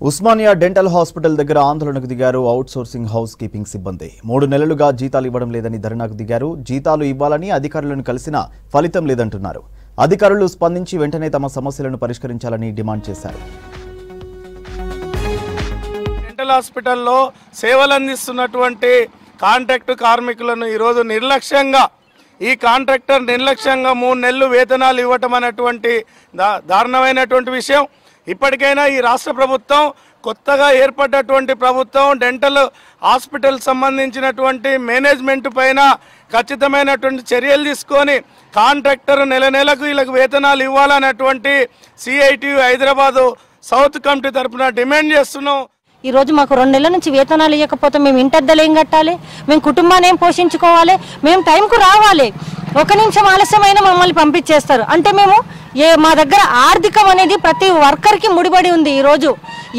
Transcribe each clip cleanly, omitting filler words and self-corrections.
Osmania dental hospital దగ్గర ఆందోళనకు దిగారు అవుట్ సోర్సింగ్ హౌస్ కీపింగ్ సిబ్బంది 3 నెలలుగా జీతాలు ఇవ్వడం లేదని ధర్నాకు దిగారు. జీతాలు ఇవ్వాలని అధికారులను కలిసినా ఫలితం లేదంటున్నారు. అధికారులు స్పందించి వెంటనే తమ సమస్యలను పరిష్కరించాలని డిమాండ్ చేశారు. డెంటల్ హాస్పిటల్లో సేవలు అందిస్తున్నటువంటి కాంట్రాక్ట్ కార్మికులను ఈరోజు నిర్లక్ష్యంగా ఈ కాంట్రాక్టర్ నిర్లక్ష్యంగా 3 నెలలు వేతనాలు ఇవ్వటం అనేటువంటి దారుణమైనటువంటి విషయం. ఇప్పటికైనా ఈ రాష్ట్ర ప్రభుత్వం కొత్తగా ఏర్పడ్డటువంటి ప్రభుత్వం డెంటల్ హాస్పిటల్ సంబంధించినటువంటి మేనేజ్మెంట్ పైన ఖచ్చితమైనటువంటి చర్యలు తీసుకొని కాంట్రాక్టర్ నెలకు వీళ్ళకి వేతనాలు ఇవ్వాలనేటువంటి సిఐటి హైదరాబాదు సౌత్ కమిటీ తరఫున డిమాండ్ చేస్తున్నాం. ఈ రోజు మాకు 2 నెలల నుంచి వేతనాలు ఇవ్వకపోతే మేము ఇంటద్దలు ఏం కట్టాలి, మేము కుటుంబాన్ని ఏం పోషించుకోవాలి, మేము టైంకు రావాలి. 1 నిమిషం ఆలస్యమైన మమ్మల్ని పంపించేస్తారు. అంటే మేము మా దగ్గర ఆర్థికం అనేది ప్రతి వర్కర్కి ముడిపడి ఉంది. ఈరోజు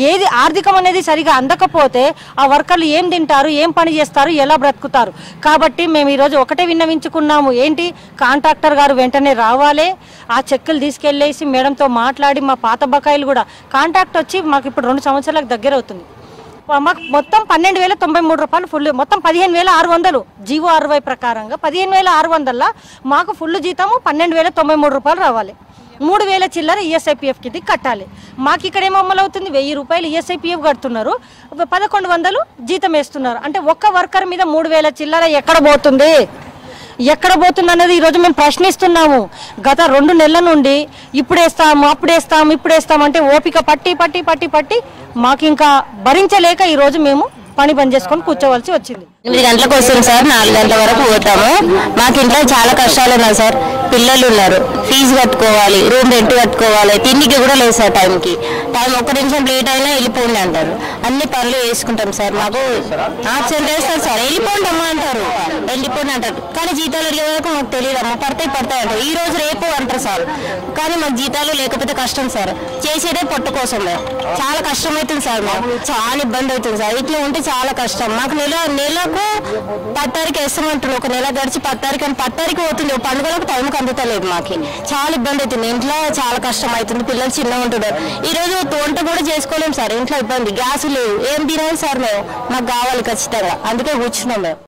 ఏది ఆర్థికం అనేది సరిగా అందకపోతే ఆ వర్కర్లు ఏం తింటారు, ఏం పని చేస్తారు, ఎలా బ్రతుకుతారు. కాబట్టి మేము ఈరోజు ఒకటే విన్నవించుకున్నాము, ఏంటి కాంట్రాక్టర్ గారు వెంటనే రావాలి, ఆ చెక్కులు తీసుకెళ్ళేసి మేడంతో మాట్లాడి మా పాత బకాయిలు కూడా కాంట్రాక్ట్ వచ్చి మాకు ఇప్పుడు 2 సంవత్సరాలకు దగ్గర అవుతుంది. మాకు మొత్తం 12,093 రూపాయలు ఫుల్, మొత్తం 15,600 జీవో 60 ప్రకారంగా 15,600 మాకు ఫుల్ జీతము 12,093 రూపాయలు రావాలి. 3,000 చిల్లర ఈఎస్ఐపిఎఫ్ కింద కట్టాలి. మాకు ఇక్కడ ఏమో అమలు అవుతుంది, 1,000 రూపాయలు ఈఎస్ఐపిఎఫ్ కడుతున్నారు, 1,100 జీతం వేస్తున్నారు. అంటే ఒక్క వర్కర్ మీద 3,000 చిల్లర ఎక్కడ పోతుంది అనేది ఈరోజు మేము ప్రశ్నిస్తున్నాము. గత 2 నెలల నుండి ఇప్పుడేస్తాము అంటే ఓపిక పట్టి మాకు ఇంకా భరించలేక ఈరోజు మేము పని చేసుకొని కూర్చోవలసి వచ్చింది. 8 గంటలకు వస్తుంది సార్, 4 గంటల వరకు పోతాము. మాకు ఇంట్లో చాలా కష్టాలు ఉన్నాయి సార్. పిల్లలు ఉన్నారు, ఫీజు కట్టుకోవాలి, రూమ్ రెంట్ కట్టుకోవాలి, తిండికి కూడా లేదు సార్. టైం 1 నిమిషం లేట్ అయినా వెళ్ళిపోండి అంటారు. అన్ని పనులు వేసుకుంటాం సార్. మాకు ఆబ్సెంట్ వేస్తారు సార్, వెళ్ళిపోండి అమ్మా అంటారు, వెళ్ళిపోండి అంటారు. కానీ జీతాలు అడిగే వరకు మాకు తెలియదు, అమ్మ పడతాయి అంటారు. ఈ రోజు రేపు అంటారు సార్. కానీ మాకు జీతాలు లేకపోతే కష్టం సార్. చేసేదే పొట్ట కోసం చాలా కష్టం అవుతుంది సార్. మాకు చాలా ఇబ్బంది అవుతుంది సార్. ఇట్లా ఉంటే చాలా కష్టం. మాకు నెలకు 10 తారీఖు వేస్తామంటారు. 1 నెల గడిచి 10 తారీఖు అని 10 తారీఖు అవుతుంది. పండుగలకు టైంకి అందుతలేదు. మాకు చాలా ఇబ్బంది అవుతుంది. ఇంట్లో చాలా కష్టం అవుతుంది. పిల్లలు చిన్నగా ఉంటున్నారు. ఈ రోజు వంట కూడా చేసుకోలేము సార్. ఇంట్లో ఇబ్బంది, గ్యాస్ లేవు, ఏం తినాలి సార్. మాకు కావాలి ఖచ్చితంగా, అందుకే కూర్చున్నాం మేము.